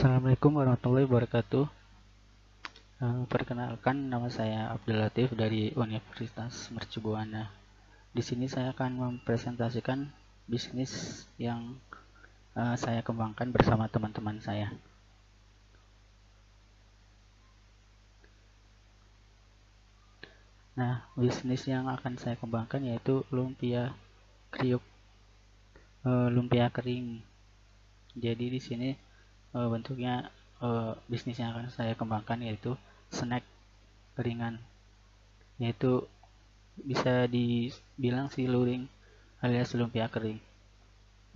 Assalamualaikum warahmatullahi wabarakatuh. Perkenalkan, nama saya Abdul Latif dari Universitas Mercubuana. Di sini saya akan mempresentasikan bisnis yang saya kembangkan bersama teman-teman saya. Nah, bisnis yang akan saya kembangkan yaitu lumpia kriuk, lumpia kering. Jadi di sini bentuknya bisnis yang akan saya kembangkan yaitu snack ringan, yaitu bisa dibilang si luring alias lumpia kering.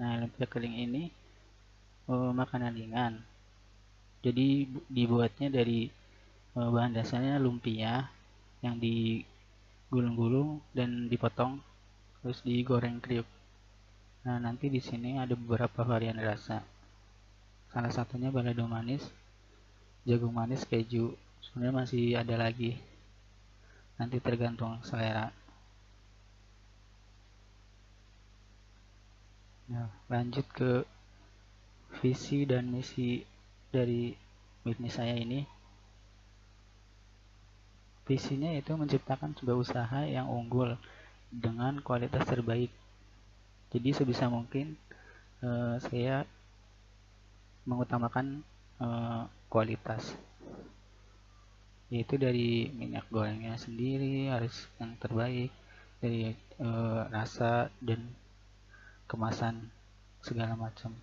Nah, lumpia kering ini makanan ringan. Jadi dibuatnya dari bahan dasarnya lumpia yang digulung-gulung dan dipotong terus digoreng kriuk. Nah, nanti di sini ada beberapa varian rasa. Salah satunya balado manis, jagung manis, keju. Sebenarnya masih ada lagi. Nanti tergantung selera. Nah, lanjut ke visi dan misi dari bisnis saya ini. Visinya itu menciptakan sebuah usaha yang unggul dengan kualitas terbaik. Jadi sebisa mungkin saya mengutamakan kualitas, yaitu dari minyak gorengnya sendiri harus yang terbaik, dari rasa dan kemasan segala macam.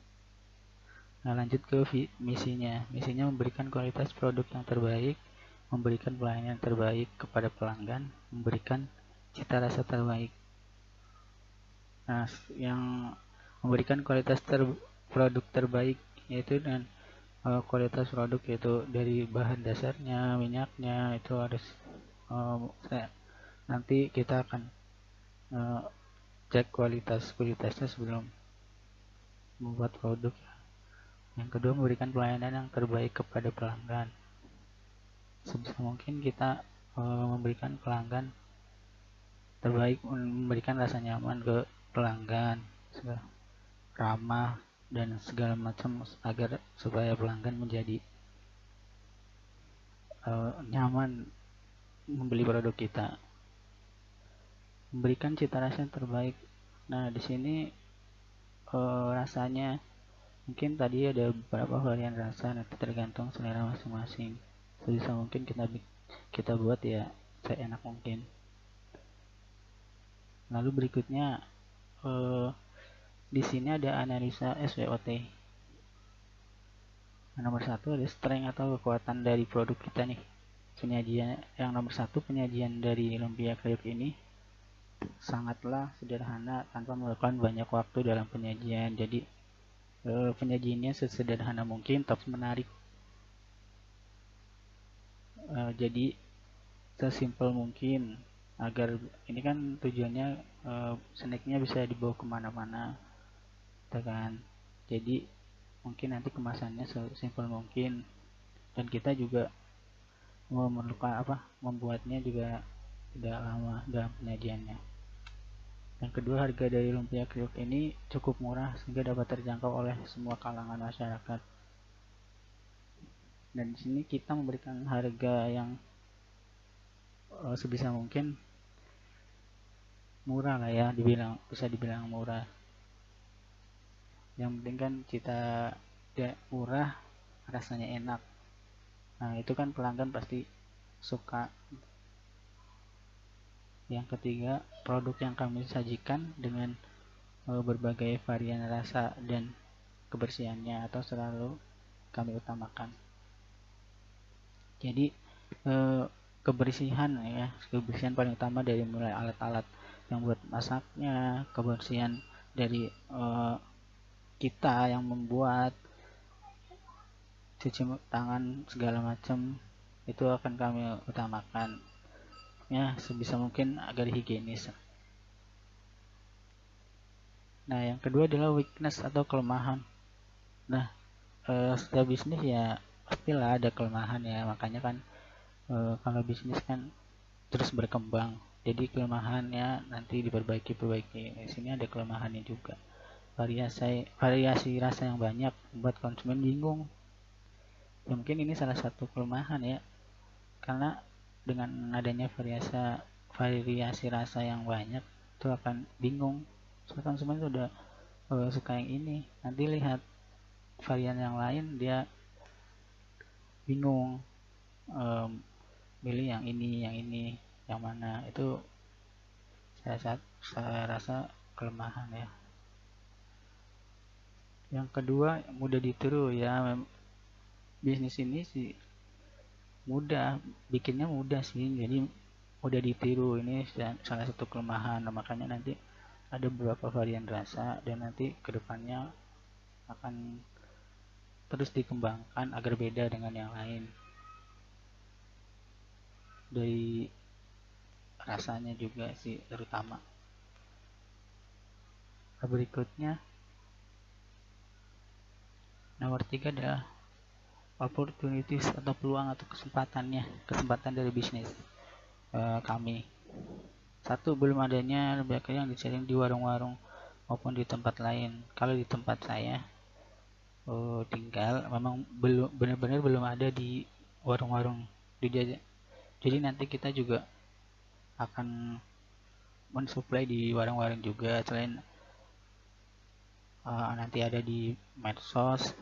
Nah, lanjut ke misinya memberikan kualitas produk yang terbaik, memberikan pelayanan terbaik kepada pelanggan, memberikan cita rasa terbaik. Nah, yang memberikan kualitas produk terbaik yaitu dengan kualitas produk yaitu dari bahan dasarnya, minyaknya itu harus nanti kita akan cek kualitasnya sebelum membuat produk. Yang kedua, memberikan pelayanan yang terbaik kepada pelanggan. Sebisa mungkin kita memberikan pelanggan terbaik, memberikan rasa nyaman ke pelanggan, ramah dan segala macam agar supaya pelanggan menjadi nyaman membeli produk kita. Memberikan cita rasa yang terbaik. Nah, di sini rasanya mungkin tadi ada beberapa varian rasa, nanti tergantung selera masing-masing. Sebisa mungkin kita buat ya seenak mungkin. Lalu berikutnya di sini ada analisa SWOT. Nomor satu ada strength atau kekuatan dari produk kita nih. Penyajian yang nomor satu, penyajian dari lumpia kriuk ini sangatlah sederhana tanpa melakukan banyak waktu dalam penyajian. Jadi penyajiannya sesederhana mungkin tapi menarik. Jadi sesimpel mungkin agar ini kan tujuannya snacknya bisa dibawa kemana-mana, kan? Jadi mungkin nanti kemasannya sesimpel mungkin dan kita juga memerlukan membuatnya juga tidak lama dalam penyajiannya. Yang kedua, harga dari lumpia kriuk ini cukup murah sehingga dapat terjangkau oleh semua kalangan masyarakat. Dan di sini kita memberikan harga yang sebisa mungkin murah lah ya, bisa dibilang murah. Yang penting kan kita murah, rasanya enak. Nah, itu kan pelanggan pasti suka. Yang ketiga, produk yang kami sajikan dengan berbagai varian rasa dan kebersihannya atau selalu kami utamakan. Jadi kebersihan paling utama dari mulai alat-alat yang buat masaknya, kebersihan dari kita yang membuat, cuci tangan segala macam itu akan kami utamakan ya, sebisa mungkin agar higienis. Nah, yang kedua adalah weakness atau kelemahan. Nah, setiap bisnis ya pastilah ada kelemahan ya, makanya kan kalau bisnis kan terus berkembang, jadi kelemahannya nanti diperbaiki. Di sini ada kelemahannya juga, variasi rasa yang banyak membuat konsumen bingung. Ya mungkin ini salah satu kelemahan ya, karena dengan adanya variasi rasa yang banyak itu akan bingung. Soalnya konsumen itu udah suka yang ini, nanti lihat varian yang lain dia bingung, um, milih yang ini yang mana. Itu saya rasa kelemahan ya. Yang kedua, mudah ditiru ya. Bisnis ini sih mudah, bikinnya mudah sih, jadi mudah ditiru. Ini salah satu kelemahan. Nah, makanya nanti ada beberapa varian rasa dan nanti kedepannya akan terus dikembangkan agar beda dengan yang lain. Dari rasanya juga sih terutama. Berikutnya, nomor 3 adalah opportunities atau peluang atau kesempatan dari bisnis kami. Satu, belum adanya bakery yang dicari di warung-warung maupun di tempat lain. Kalau di tempat saya tinggal, memang belum benar-benar belum ada di warung-warung dijajah. Jadi nanti kita juga akan mensuplai di warung-warung juga, selain nanti ada di medsos,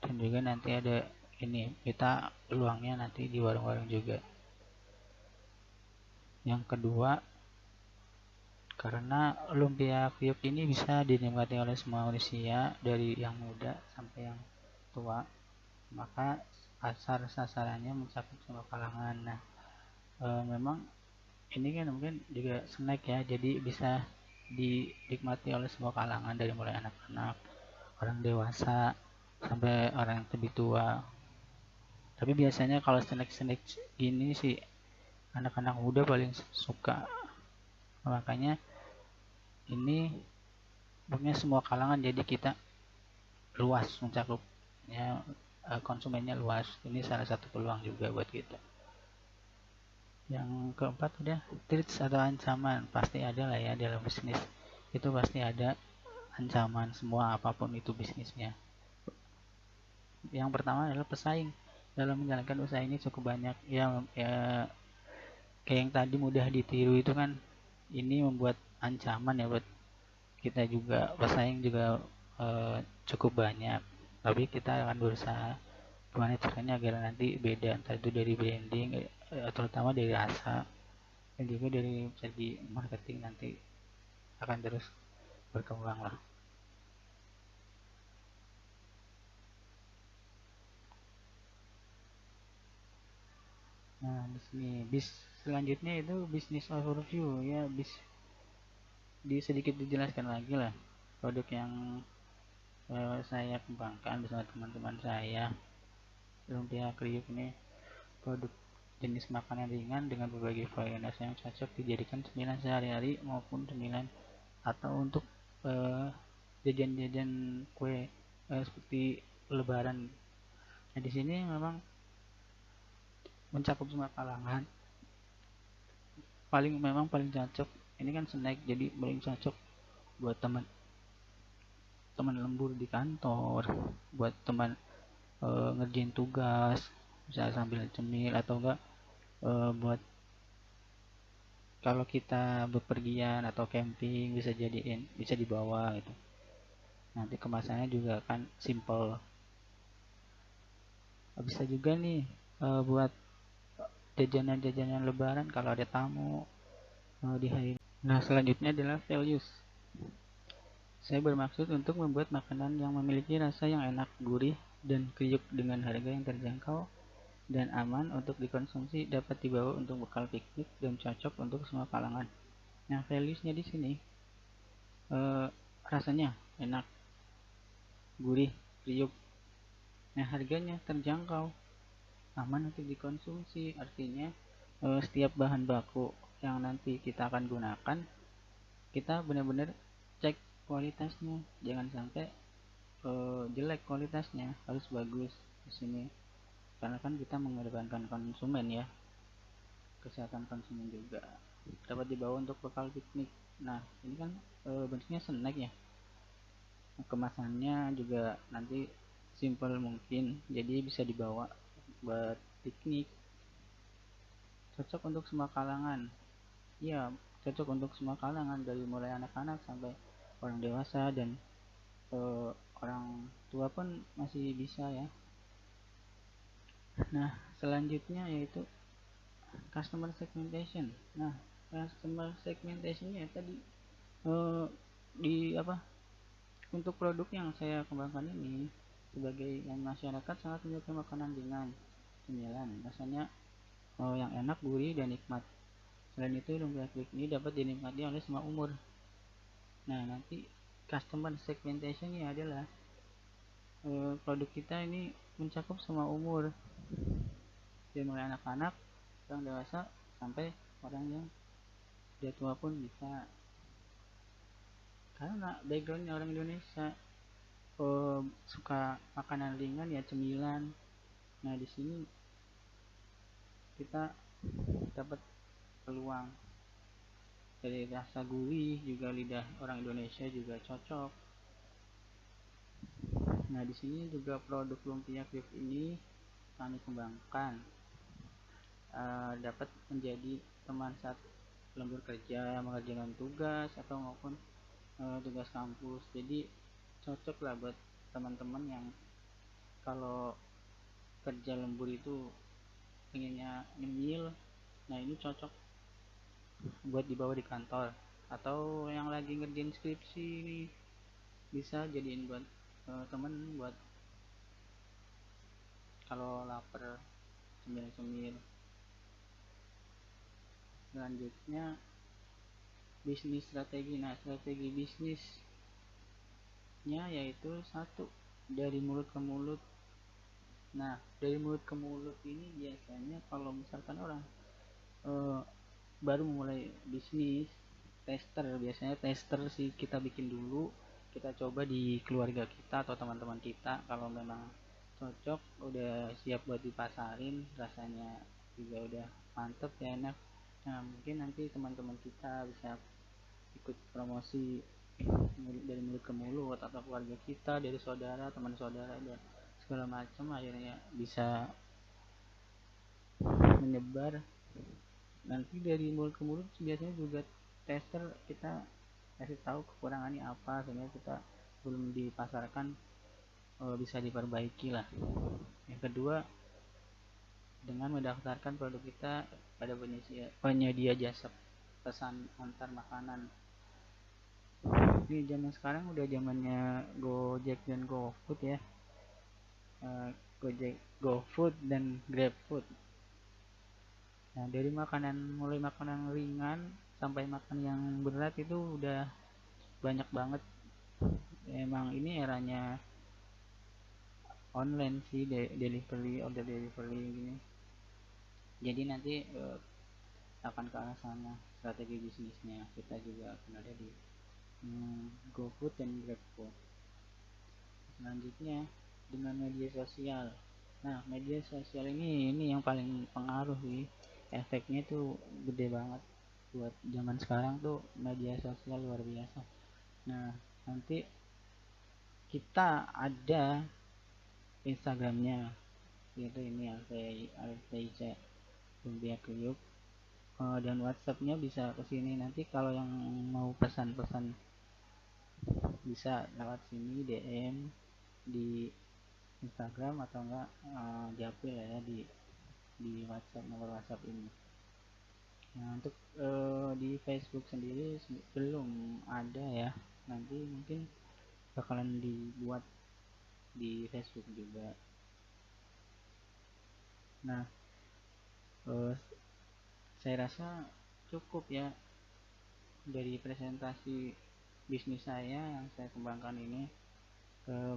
dan juga nanti ada ini, kita peluangnya nanti di warung-warung juga. Yang kedua, karena lumpia kriuk ini bisa dinikmati oleh semua manusia dari yang muda sampai yang tua, maka pasar sasarannya mencakup semua kalangan. Nah, memang ini kan mungkin juga snack ya, jadi bisa dinikmati oleh semua kalangan dari mulai anak-anak, orang dewasa, sampai orang yang lebih tua. Tapi biasanya kalau snack-snack gini sih anak-anak muda paling suka. Makanya ini punya semua kalangan, jadi kita luas mencakupnya, konsumennya luas. Ini salah satu peluang juga buat kita. Yang keempat udah, threats atau ancaman. Pasti ada lah ya dalam bisnis, itu pasti ada ancaman semua, apapun itu bisnisnya. Yang pertama adalah pesaing. Dalam menjalankan usaha ini cukup banyak ya, kayak yang tadi mudah ditiru itu kan, ini membuat ancaman ya buat kita juga. Pesaing juga cukup banyak, tapi kita akan berusaha gimana caranya agar nanti beda, entah itu dari branding, terutama dari rasa, dan juga dari segi marketing, nanti akan terus berkembang lah. Nah, di sini selanjutnya itu bisnis overview ya, sedikit dijelaskan lagi lah produk yang saya kembangkan bersama teman-teman saya. Lumpia kriuk ini produk jenis makanan ringan dengan berbagai varian rasa yang cocok dijadikan cemilan sehari-hari maupun cemilan atau untuk jajan-jajan kue seperti lebaran. Nah, di sini memang mencakup semua kalangan. Paling cocok ini kan snack, jadi paling cocok buat teman lembur di kantor, buat teman ngerjain tugas bisa sambil cemil, atau enggak buat kalau kita bepergian atau camping bisa dibawa gitu. Nanti kemasannya juga kan simple. Bisa juga nih buat jajanan-jajanan lebaran kalau ada tamu di hari. Nah, selanjutnya adalah values. Saya bermaksud untuk membuat makanan yang memiliki rasa yang enak, gurih, dan kriuk dengan harga yang terjangkau dan aman untuk dikonsumsi, dapat dibawa untuk bekal piknik dan cocok untuk semua kalangan. Nah, valuesnya di sini rasanya enak, gurih, kriuk. Nah, harganya terjangkau, aman untuk dikonsumsi. Artinya setiap bahan baku yang nanti kita akan gunakan, kita benar-benar cek kualitasnya, jangan sampai jelek kualitasnya, harus bagus di sini, karena kan kita mengedepankan konsumen ya, kesehatan konsumen juga. Dapat dibawa untuk bekal piknik. Nah, ini kan bentuknya snack ya, kemasannya juga nanti simple mungkin, jadi bisa dibawa buat piknik, cocok untuk semua kalangan. Iya, cocok untuk semua kalangan dari mulai anak-anak sampai orang dewasa dan orang tua pun masih bisa ya. Nah, selanjutnya yaitu customer segmentation. Nah, customer segmentation ya tadi di apa, untuk produk yang saya kembangkan ini, sebagai yang masyarakat sangat menyukai makanan ringan, cemilan, rasanya yang enak, gurih, dan nikmat. Selain itu, lumpia kriuk ini dapat dinikmati oleh semua umur. Nah, nanti customer segmentation ini adalah produk kita ini mencakup semua umur, dari mulai anak-anak, orang dewasa, sampai orang yang udah tua pun bisa. Karena backgroundnya orang Indonesia suka makanan ringan ya, cemilan. Nah, di sini kita dapat peluang dari rasa gurih, juga lidah orang Indonesia juga cocok. Nah, di sini juga produk lumpia kriuk ini kami kembangkan dapat menjadi teman saat lembur kerja, mengerjakan tugas atau maupun tugas kampus. Jadi cocok lah buat teman-teman yang kalau kerja lembur itu pengennya nyemil. Nah, ini cocok buat dibawa di kantor, atau yang lagi ngerjain skripsi ini bisa jadiin buat temen, buat kalau lapar cemil-cemil. Selanjutnya bisnis strategi. Nah, strategi bisnisnya yaitu satu, dari mulut ke mulut. Nah, dari mulut ke mulut ini biasanya kalau misalkan orang baru mulai bisnis, biasanya tester sih kita bikin dulu, kita coba di keluarga kita atau teman-teman kita. Kalau memang cocok, udah siap buat dipasarin, rasanya juga udah mantep ya, enak. Nah, mungkin nanti teman-teman kita bisa ikut promosi dari mulut ke mulut, atau keluarga kita, dari saudara, teman saudara, dan segala macam, akhirnya bisa menyebar. Nanti dari mulut ke mulut biasanya juga tester kita kasih tahu kekurangannya apa, sehingga kita belum dipasarkan bisa diperbaiki lah. Yang kedua, dengan mendaftarkan produk kita pada penyedia jasa pesan antar makanan. Ini zaman sekarang udah zamannya Gojek dan GoFood ya. Gojek, GoFood, dan GrabFood. Nah, dari mulai makanan ringan sampai makan yang berat itu udah banyak banget. Emang ini eranya online sih, order delivery gini. Jadi nanti akan ke arah sana strategi bisnisnya. Kita juga akan ada di GoFood dan GrabFood. Selanjutnya dengan media sosial. Nah, media sosial ini yang paling pengaruh sih. Efeknya tuh gede banget buat zaman sekarang tuh, media sosial luar biasa. Nah, nanti kita ada Instagramnya, yaitu ini Alfeiza Lumpia Kriuk, dan WhatsAppnya bisa kesini. Nanti kalau yang mau pesan-pesan bisa lewat sini, DM di Instagram, atau enggak japri lah ya di WhatsApp, nomor WhatsApp ini. Nah, untuk di Facebook sendiri belum ada ya, nanti mungkin bakalan dibuat di Facebook juga. Nah, saya rasa cukup ya dari presentasi bisnis saya yang saya kembangkan ini,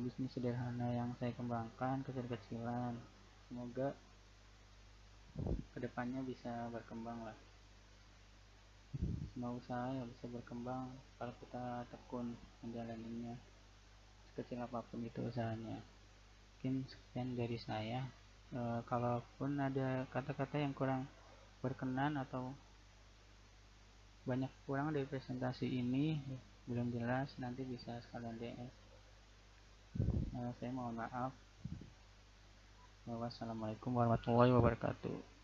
bisnis sederhana yang saya kembangkan kecil-kecilan. Semoga kedepannya bisa berkembang lah. Semua usaha yang bisa berkembang kalau kita tekun menjalaninya, sekecil apapun itu usahanya. Mungkin sekian dari saya. Kalaupun ada kata-kata yang kurang berkenan atau banyak kurang dari presentasi ini, belum jelas, nanti bisa sekalian DS. Saya mohon maaf. Wassalamualaikum warahmatullahi wabarakatuh.